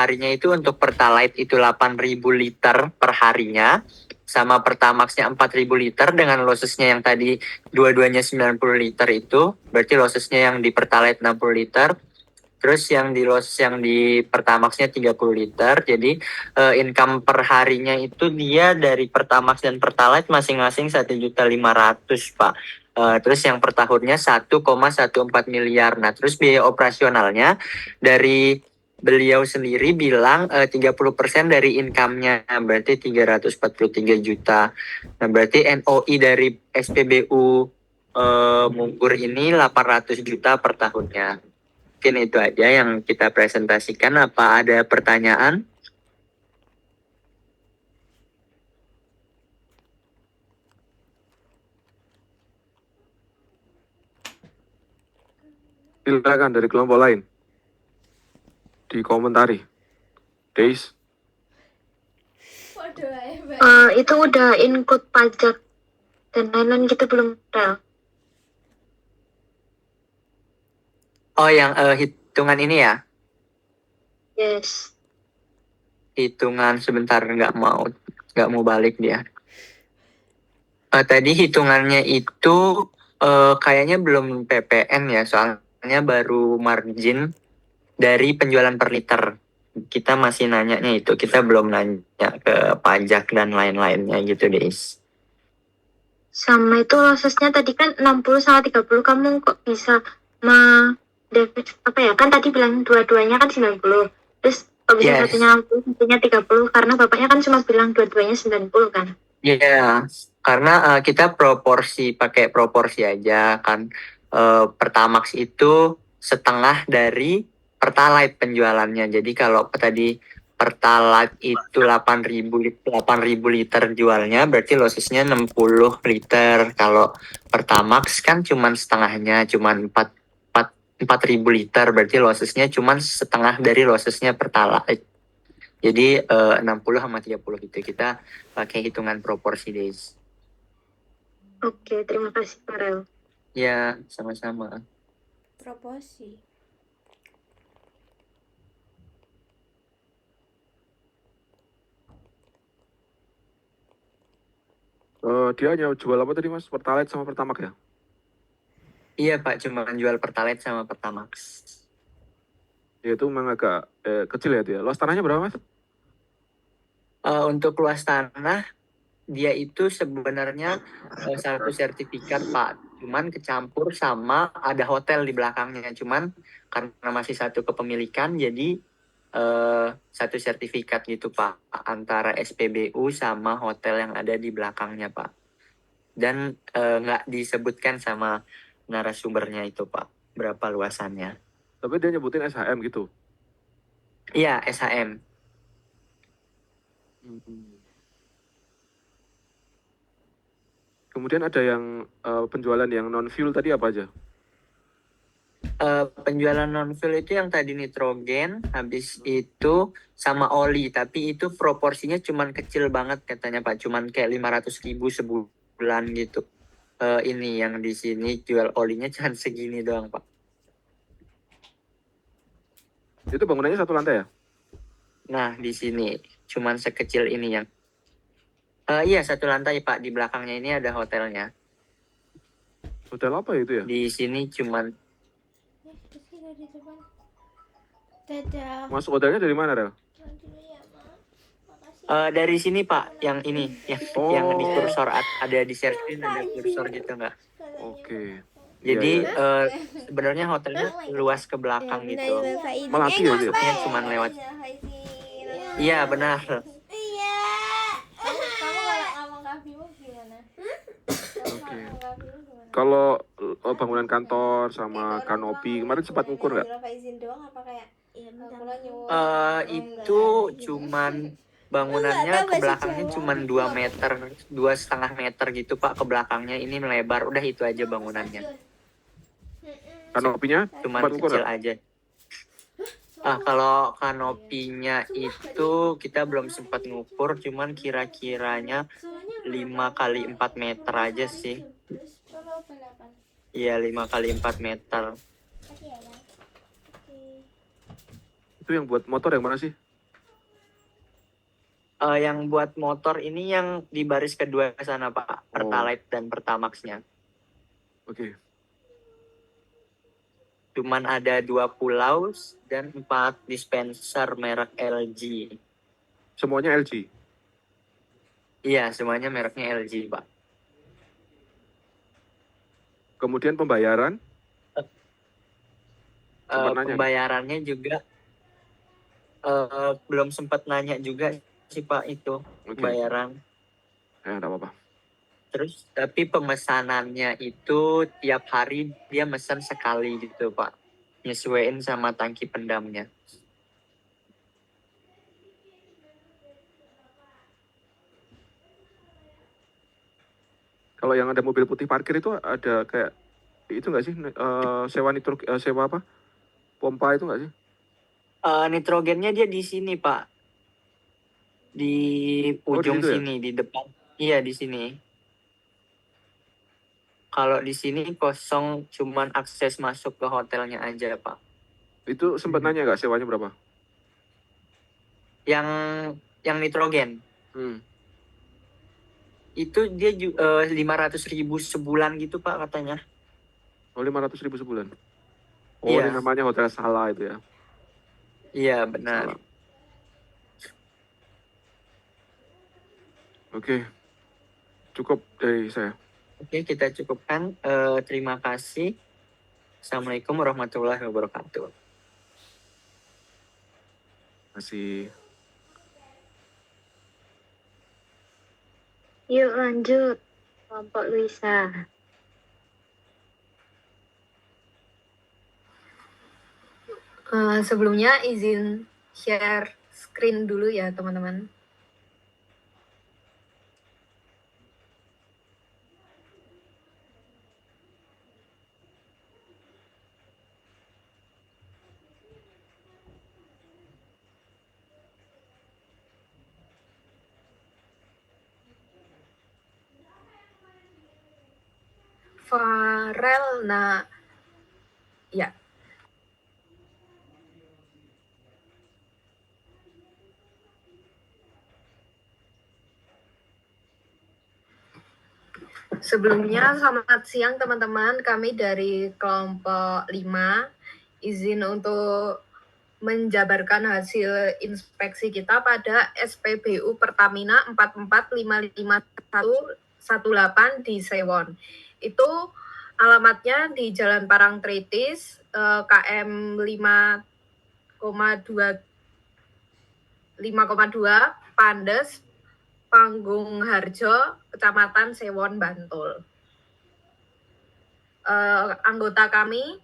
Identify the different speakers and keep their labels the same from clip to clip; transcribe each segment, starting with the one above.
Speaker 1: harinya itu untuk Pertalite itu 8.000 liter per harinya, sama Pertamaxnya 4.000 liter dengan lossesnya yang tadi dua-duanya 90 liter itu, berarti lossesnya yang di Pertalite 60 liter, terus yang di Pertamaxnya 30 liter. Jadi income per harinya itu dia dari Pertamax dan Pertalite masing-masing 1.500.000 Pak. Terus yang per tahunnya 1,14 miliar. Nah, terus biaya operasionalnya dari beliau sendiri bilang 30% dari income-nya, berarti 343 juta. Nah, berarti NOI dari SPBU Munggur ini 800 juta per tahunnya. Mungkin itu aja yang kita presentasikan. Apa ada pertanyaan?
Speaker 2: Silakan dari kelompok lain. Dikomentari. Deis.
Speaker 3: Itu udah include pajak dan lain-lain gitu belum, Rel?
Speaker 1: Oh, yang hitungan ini ya?
Speaker 3: Yes.
Speaker 1: Hitungan sebentar, nggak mau balik dia. Tadi hitungannya itu kayaknya belum PPN ya, soalnya baru margin dari penjualan per liter. Kita masih nanyanya itu, kita belum nanya ke pajak dan lain-lainnya gitu, Deis.
Speaker 3: Sama itu lossesnya tadi kan 60 sama 30, kamu kok bisa apa ya, kan tadi bilang dua-duanya kan 90, terus kok bisa
Speaker 1: Yes.
Speaker 3: satunya 60, satunya 30, karena bapaknya kan cuma bilang dua-duanya 90 kan?
Speaker 1: Iya, karena kita pakai proporsi aja kan. Pertamax itu setengah dari Pertalite penjualannya. Jadi kalau tadi Pertalite itu 8.000 liter jualnya, berarti lossesnya 60 liter. Kalau Pertamax kan cuman setengahnya, cuman 4.000 liter, berarti lossesnya cuman setengah dari lossesnya Pertalite. Jadi 60 sama 30 gitu. Kita pakai hitungan proporsi, Des.
Speaker 3: Oke, terima kasih, Farel.
Speaker 1: Ya, sama-sama.
Speaker 4: Proporsi.
Speaker 2: Dia hanya jual apa tadi Mas? Pertalite sama Pertamax ya?
Speaker 1: Iya Pak, cuma jual Pertalite sama Pertamax.
Speaker 2: Ya itu memang agak kecil ya dia. Luas tanahnya berapa Mas?
Speaker 1: Untuk luas tanah, dia itu sebenarnya satu sertifikat Pak. Cuman kecampur sama ada hotel di belakangnya. Cuman karena masih satu kepemilikan, jadi satu sertifikat gitu Pak. Antara SPBU sama hotel yang ada di belakangnya Pak. Dan nggak disebutkan sama narasumbernya itu Pak, berapa luasannya.
Speaker 2: Tapi dia nyebutin SHM gitu.
Speaker 1: Iya, SHM.
Speaker 2: Kemudian ada yang penjualan yang non fuel tadi apa aja?
Speaker 1: Penjualan non-fuel itu yang tadi nitrogen, habis itu sama oli, tapi itu proporsinya cuman kecil banget katanya Pak, cuman kayak 500.000 sebulan gitu. Ini yang di sini jual olinya cuma segini doang Pak.
Speaker 2: Itu bangunannya satu lantai ya?
Speaker 1: Nah di sini cuman sekecil ini yang iya satu lantai Pak, di belakangnya ini ada hotelnya.
Speaker 2: Hotel apa itu ya?
Speaker 1: Di sini cuman
Speaker 4: Dadah.
Speaker 2: Masuk hotelnya dari mana Rel?
Speaker 1: dari sini Pak, yang ini yang di kursor ada di share screen ada kursor gitu nggak?
Speaker 2: Oke.
Speaker 1: Jadi
Speaker 2: Iya.
Speaker 1: sebenarnya hotelnya luas ke belakang gitu.
Speaker 2: Melati ya dia?
Speaker 1: Masuknya cuma lewat. Iya benar.
Speaker 4: Iya. Kamu kalau ngomong kafimu gimana?
Speaker 2: Oke. Kalau bangunan kantor sama kanopi kemarin sempat ngukur nggak?
Speaker 1: Itu cuman bangunannya ke belakangnya cuman 2 meter, 2,5 meter gitu Pak ke belakangnya, ini melebar, udah itu aja bangunannya.
Speaker 2: Kanopinya
Speaker 1: Cuman
Speaker 2: sempat ngukur
Speaker 1: kecil
Speaker 2: nggak?
Speaker 1: aja. Kalau kanopinya itu kita belum sempat ngukur, cuman kira-kiranya 5 kali 4 meter aja sih. Iya 5 kali 4 meter.
Speaker 2: Itu yang buat motor yang mana sih?
Speaker 1: Yang buat motor ini yang di baris kedua sana Pak, Pertalite dan Pertamax-nya.
Speaker 2: Oke.
Speaker 1: Cuman ada 2 pulau dan 4 dispenser merek LG.
Speaker 2: Semuanya LG.
Speaker 1: Iya, semuanya mereknya LG Pak.
Speaker 2: Kemudian pembayaran? Sempat nanya nggak?
Speaker 1: Pembayarannya juga belum sempat nanya juga sih Pak itu
Speaker 2: Oke.
Speaker 1: pembayaran.
Speaker 2: Enggak apa-apa.
Speaker 1: Terus tapi pemesanannya itu tiap hari dia mesen sekali gitu Pak. Nyesuaiin sama tangki pendamnya.
Speaker 2: Kalau yang ada mobil putih parkir itu ada kayak itu nggak sih sewa apa? Pompa itu nggak sih?
Speaker 1: Nitrogennya dia di sini Pak. Di ujung
Speaker 2: situ ya?
Speaker 1: sini, di depan. Iya, di sini. Kalau di sini kosong, cuman akses masuk ke hotelnya aja, Pak.
Speaker 2: Itu sempat nanya nggak sewanya berapa?
Speaker 1: Yang nitrogen, itu dia 500.000 sebulan gitu, Pak, katanya.
Speaker 2: Oh, 500.000 sebulan. Oh,
Speaker 1: Iya.
Speaker 2: ini namanya Hotel Salah itu ya?
Speaker 1: Iya, benar.
Speaker 2: Salah. Oke. Cukup dari saya.
Speaker 1: Oke, kita cukupkan. Terima kasih. Assalamualaikum warahmatullahi wabarakatuh.
Speaker 2: Masih.
Speaker 3: Yuk lanjut, kelompok Luisa.
Speaker 4: Sebelumnya izin share screen dulu ya teman-teman. Farel, nah ya. Sebelumnya selamat siang teman-teman, kami dari kelompok 5 izin untuk menjabarkan hasil inspeksi kita pada SPBU Pertamina 4455118 di Sewon. Itu alamatnya di Jalan Parangtritis, KM 5,2 Pandes, Panggung Harjo, Kecamatan Sewon, Bantul. Anggota kami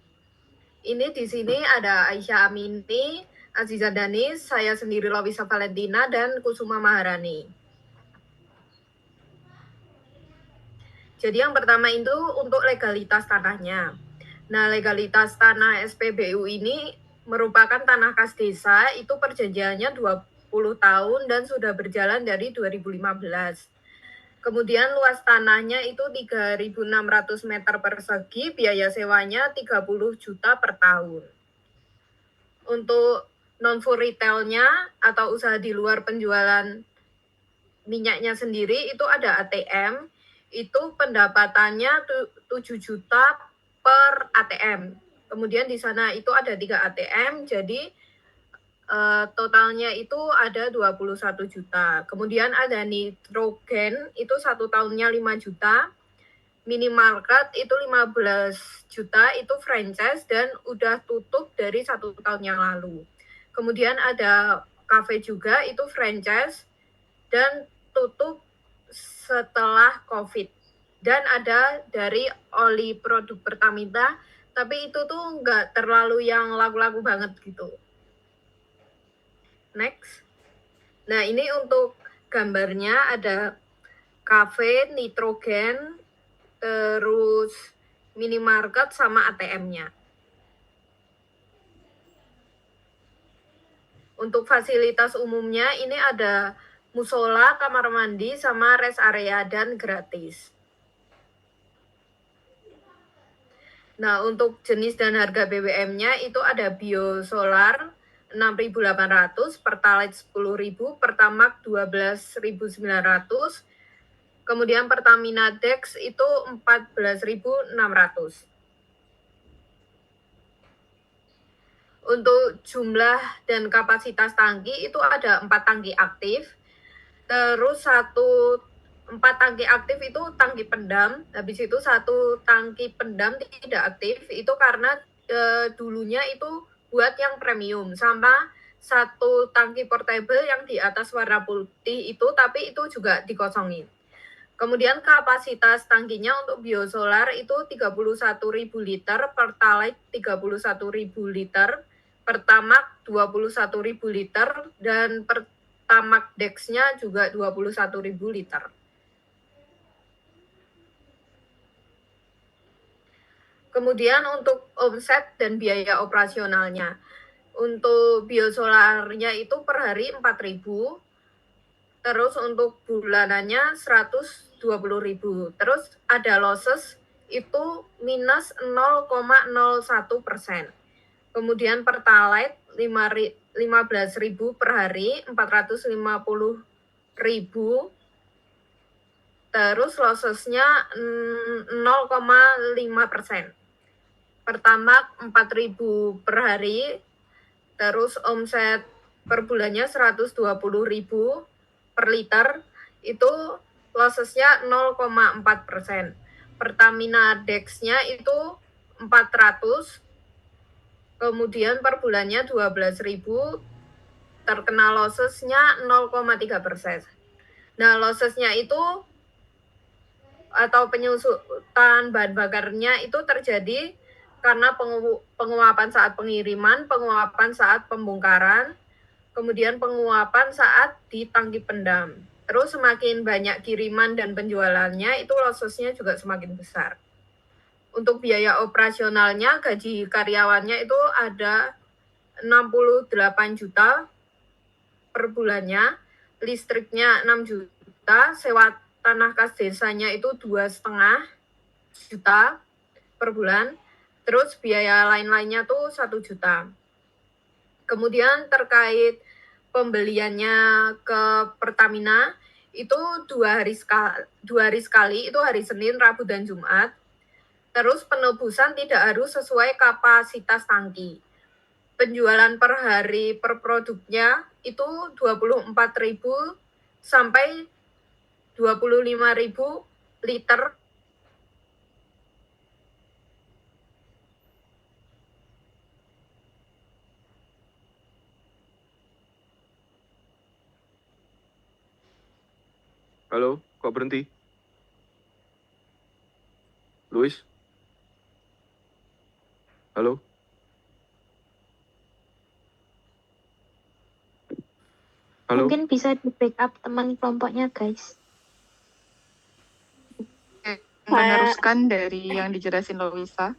Speaker 4: ini di sini ada Aisyah Amini, Aziza Danis, saya sendiri Lovisa Valentina, dan Kusuma Maharani. Jadi yang pertama itu untuk legalitas tanahnya. Nah, legalitas tanah SPBU ini merupakan tanah kas desa, itu perjanjiannya 20 tahun dan sudah berjalan dari 2015. Kemudian luas tanahnya itu 3.600 meter persegi, biaya sewanya 30 juta per tahun. Untuk non-food retailnya atau usaha di luar penjualan minyaknya sendiri itu ada ATM, itu pendapatannya 7 juta per ATM. Kemudian di sana itu ada 3 ATM, jadi totalnya itu ada 21 juta. Kemudian ada nitrogen, itu 1 tahunnya 5 juta. Minimarket itu 15 juta, itu franchise dan udah tutup dari 1 tahun yang lalu. Kemudian ada cafe juga, itu franchise dan tutup setelah COVID. Dan ada dari oli produk Pertamina, tapi itu tuh nggak terlalu yang laku-laku banget gitu. Next. Nah, ini untuk gambarnya ada cafe, nitrogen, terus minimarket sama ATM-nya. Untuk fasilitas umumnya ini ada musola, kamar mandi, sama rest area dan gratis. Nah, untuk jenis dan harga BBM-nya itu ada biosolar, 6.800, Pertalite 10.000, Pertamax 12.900, kemudian Pertamina Dex itu 14.600. Untuk jumlah dan kapasitas tangki itu ada 4 tangki aktif, terus 4 tangki aktif itu tangki pendam, habis itu 1 tangki pendam tidak aktif, itu karena dulunya itu buat yang premium, sama 1 tangki portable yang di atas warna putih itu, tapi itu juga dikosongin. Kemudian kapasitas tangkinya untuk biosolar itu 31.000 liter, Pertalite 31.000 liter, Pertamax 21.000 liter, dan Pertamax Dex-nya juga 21.000 liter. Kemudian untuk omset dan biaya operasionalnya. Untuk biosolarnya itu per hari 4.000, terus untuk bulanannya 120.000. Terus ada losses itu minus 0,01%. Kemudian Pertalite 15.000 per hari, 450.000. Terus lossesnya 0,5%. Pertamax 4.000 per hari, terus omset per bulannya 120.000 per liter, itu lossesnya 0,4%. Pertamina Dex-nya itu 400, kemudian per bulannya 12.000, terkena lossesnya 0,3%. Nah, lossesnya itu atau penyusutan bahan bakarnya itu terjadi karena penguapan saat pengiriman, penguapan saat pembongkaran, kemudian penguapan saat di tangki pendam. Terus semakin banyak kiriman dan penjualannya, itu lossesnya juga semakin besar. Untuk biaya operasionalnya, gaji karyawannya itu ada 68 juta per bulannya, listriknya 6 juta, sewa tanah kas desanya itu 2,5 juta per bulan, terus biaya lain-lainnya tuh 1 juta. Kemudian terkait pembeliannya ke Pertamina, itu 2 hari sekali, itu hari Senin, Rabu, dan Jumat. Terus penebusan tidak harus sesuai kapasitas tangki. Penjualan per hari per produknya itu 24.000 sampai 25.000 liter.
Speaker 2: Halo, kok berhenti? Luis? Halo? Halo?
Speaker 3: Mungkin bisa di backup teman kelompoknya, guys.
Speaker 5: Meneruskan dari yang dijelasin Loisa.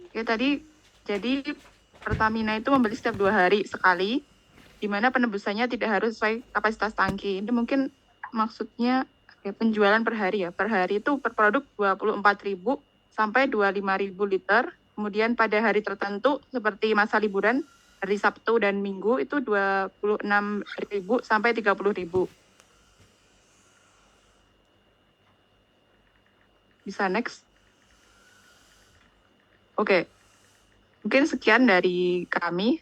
Speaker 5: Oke, tadi jadi Pertamina itu membeli setiap 2 hari sekali, di mana penebusannya tidak harus sesuai kapasitas tangki. Ini mungkin maksudnya penjualan per hari ya. Per hari itu per produk 24.000 sampai 25.000 liter. Kemudian pada hari tertentu seperti masa liburan, hari Sabtu dan Minggu itu 26.000 sampai 30.000. Bisa next. Oke. Mungkin sekian dari kami.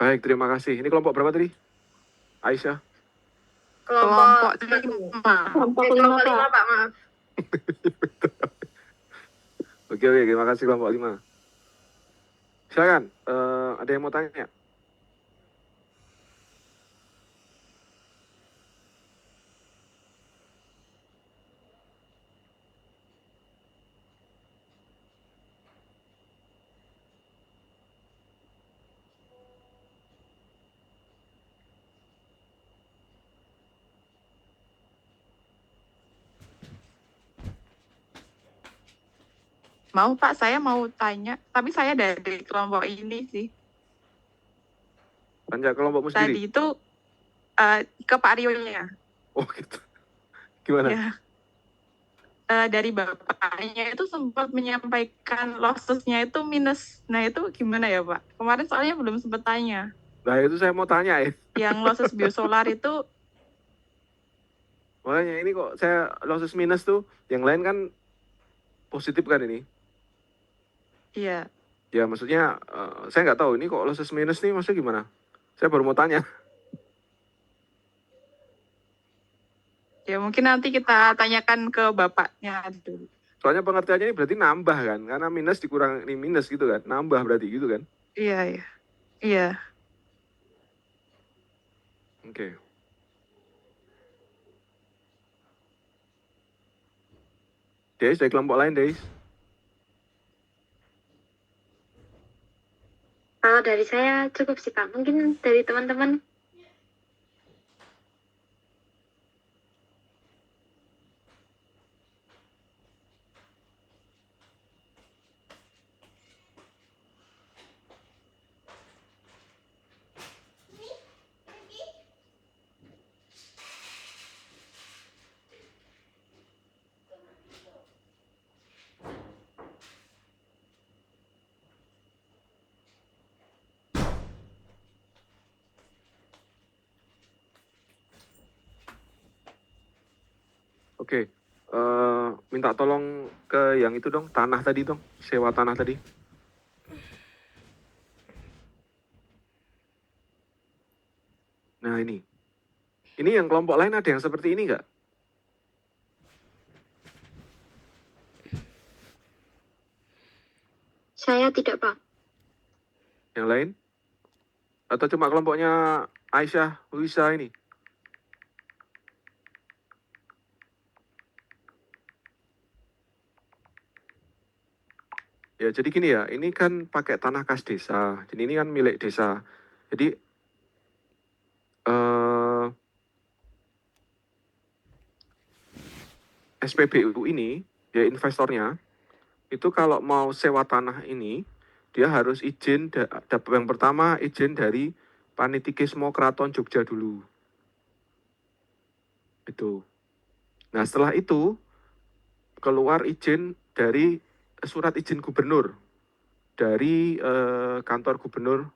Speaker 2: Baik, terima kasih. Ini kelompok berapa tadi? Aisyah?
Speaker 5: Kelompok 5.
Speaker 3: Kelompok
Speaker 4: Kelompok 5,
Speaker 3: 5,
Speaker 4: Pak, maaf.
Speaker 2: Oke, terima kasih kelompok 5. Silakan, ada yang mau tanya?
Speaker 5: Mau Pak, saya mau tanya. Tapi saya dari kelompok ini sih.
Speaker 2: Tanya kelompokmu
Speaker 5: Tadi
Speaker 2: sendiri?
Speaker 5: itu ke Pak Rio-nya.
Speaker 2: Oh gitu. Gimana?
Speaker 5: Ya. dari bapaknya itu sempat menyampaikan losesnya itu minus. Nah itu gimana ya Pak? Kemarin soalnya belum sempat tanya.
Speaker 2: Nah itu saya mau tanya ya.
Speaker 5: Yang losses biosolar itu
Speaker 2: Makanya ini kok saya losses minus tuh, yang lain kan positif kan ini.
Speaker 5: ya
Speaker 2: Ya maksudnya saya nggak tahu ini kok losses minus nih maksudnya gimana. Saya baru mau tanya.
Speaker 5: ya mungkin nanti kita tanyakan ke bapaknya dulu.
Speaker 2: Soalnya pengertiannya ini berarti nambah kan. Karena minus dikurang ini minus gitu kan. Nambah berarti gitu kan.
Speaker 5: Iya. Iya.
Speaker 2: Oke. Des, dari kelompok lain Des.
Speaker 3: Kalau dari saya cukup sih Pak. Mungkin dari teman-teman.
Speaker 2: Oke. Minta tolong ke yang itu dong, tanah tadi dong, sewa tanah tadi. Nah ini yang kelompok lain ada yang seperti ini nggak?
Speaker 3: Saya tidak Pak.
Speaker 2: Yang lain? Atau cuma kelompoknya Aisyah, Luisa ini? Ya, jadi gini ya, ini kan pakai tanah kas desa. Jadi ini kan milik desa. Jadi SPBU ini, ya investornya, itu kalau mau sewa tanah ini, dia harus izin, yang pertama izin dari Panitikismo Keraton Jogja dulu. Itu. Nah setelah itu, keluar izin dari surat izin gubernur dari kantor gubernur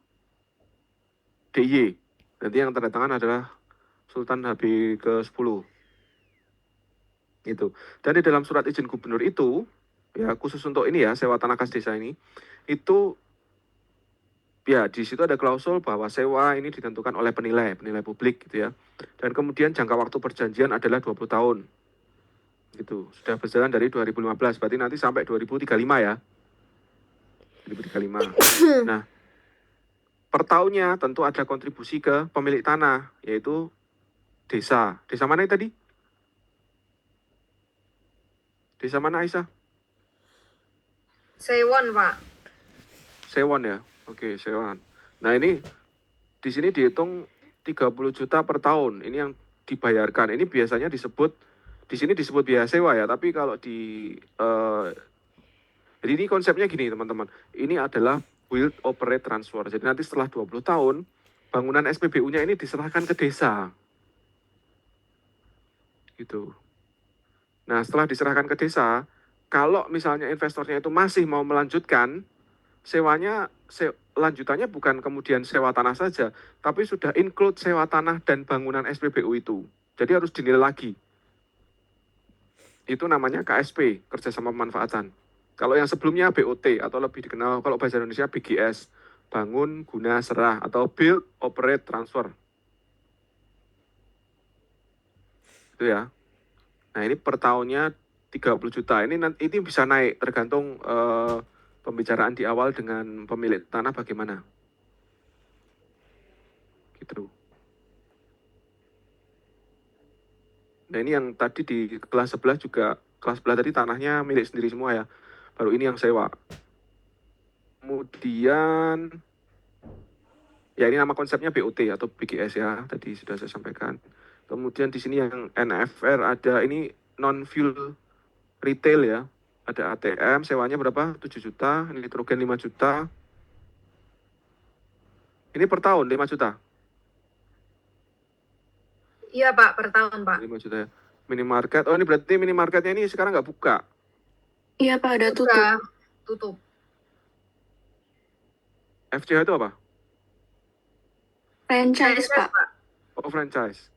Speaker 2: DIY. Nanti yang tanda tangan adalah Sultan HB ke-10. Gitu. Dan di dalam surat izin gubernur itu, ya khusus untuk ini ya, sewa tanah kas desa ini, itu ya di situ ada klausul bahwa sewa ini ditentukan oleh penilai publik gitu ya. Dan kemudian jangka waktu perjanjian adalah 20 tahun. Gitu. Sudah berjalan dari 2015, berarti nanti sampai 2035 ya. 2035. Nah, per tahunnya tentu ada kontribusi ke pemilik tanah, yaitu desa. Desa mana tadi? Desa mana Aisyah?
Speaker 4: Sewon, Pak.
Speaker 2: Sewon ya? Oke, Sewon. Nah ini, di sini dihitung 30 juta per tahun. Ini yang dibayarkan. Ini biasanya disebut, di sini disebut biaya sewa ya, tapi kalau di... jadi ini konsepnya gini teman-teman. Ini adalah build, operate, transfer. Jadi nanti setelah 20 tahun, bangunan SPBU-nya ini diserahkan ke desa. Gitu. Nah, setelah diserahkan ke desa, kalau misalnya investornya itu masih mau melanjutkan, sewanya, lanjutannya bukan kemudian sewa tanah saja, tapi sudah include sewa tanah dan bangunan SPBU itu. Jadi harus dinilai lagi. Itu namanya KSP, kerjasama pemanfaatan. Kalau yang sebelumnya BOT, atau lebih dikenal kalau bahasa Indonesia BGS, bangun, guna, serah, atau build, operate, transfer. Itu ya. Nah ini per tahunnya 30 juta. Ini bisa naik tergantung pembicaraan di awal dengan pemilik tanah bagaimana. Gitu. Nah ini yang tadi di kelas 11 juga, kelas 11 tadi tanahnya milik sendiri semua ya. Baru ini yang sewa. Kemudian, ya ini nama konsepnya BOT atau BGS ya, tadi sudah saya sampaikan. Kemudian di sini yang NFR ada ini non-fuel retail ya. Ada ATM, sewanya berapa? 7 juta, nitrogen 5 juta. Ini per tahun 5 juta?
Speaker 4: Iya, Pak, per tahun, Pak.
Speaker 2: 5 juta ya. Minimarket. Oh, ini berarti minimarketnya ini sekarang nggak buka.
Speaker 6: Iya Pak, udah tutup.
Speaker 4: Udah tutup.
Speaker 2: FCH itu apa?
Speaker 6: Franchise Pak.
Speaker 2: Oh, franchise.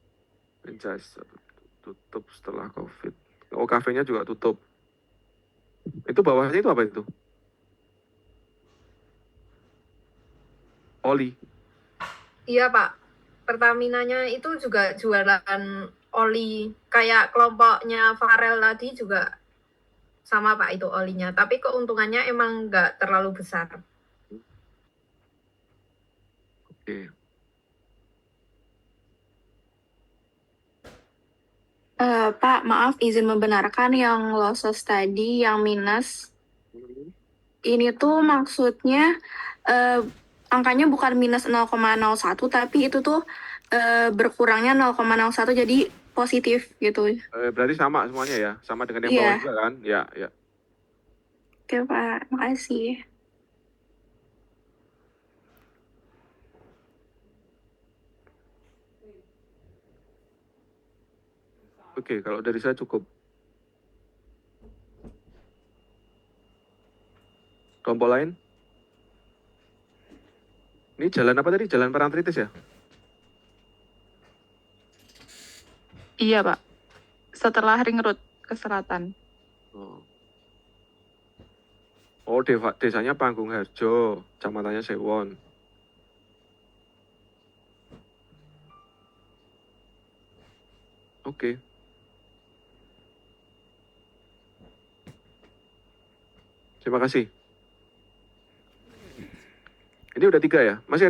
Speaker 2: Franchise tutup setelah COVID. Oh, kafenya juga tutup. Itu bawahnya itu apa itu? Oli.
Speaker 4: Iya Pak, Pertaminanya itu juga jualan oli kayak kelompoknya Farel tadi juga sama Pak itu olinya. Tapi keuntungannya emang nggak terlalu besar.
Speaker 2: Oke.
Speaker 6: Pak, maaf izin membenarkan yang losses tadi, yang minus. Ini tuh maksudnya angkanya bukan minus 0,01, tapi itu tuh berkurangnya 0,01, jadi positif gitu.
Speaker 2: Berarti sama semuanya ya, sama dengan yang
Speaker 6: Iya.
Speaker 2: bawah juga kan? Ya, ya.
Speaker 6: Oke Pak, makasih.
Speaker 2: Oke, kalau dari saya cukup. Kelompok lain? Ini jalan apa tadi? Jalan Parangtritis ya?
Speaker 5: Iya, Pak. Setelah ring road ke selatan.
Speaker 2: Oh. Oh, desanya Panggung Harjo, kecamatannya Sewon. Oke. Terima kasih. Ini udah 3 ya? Masih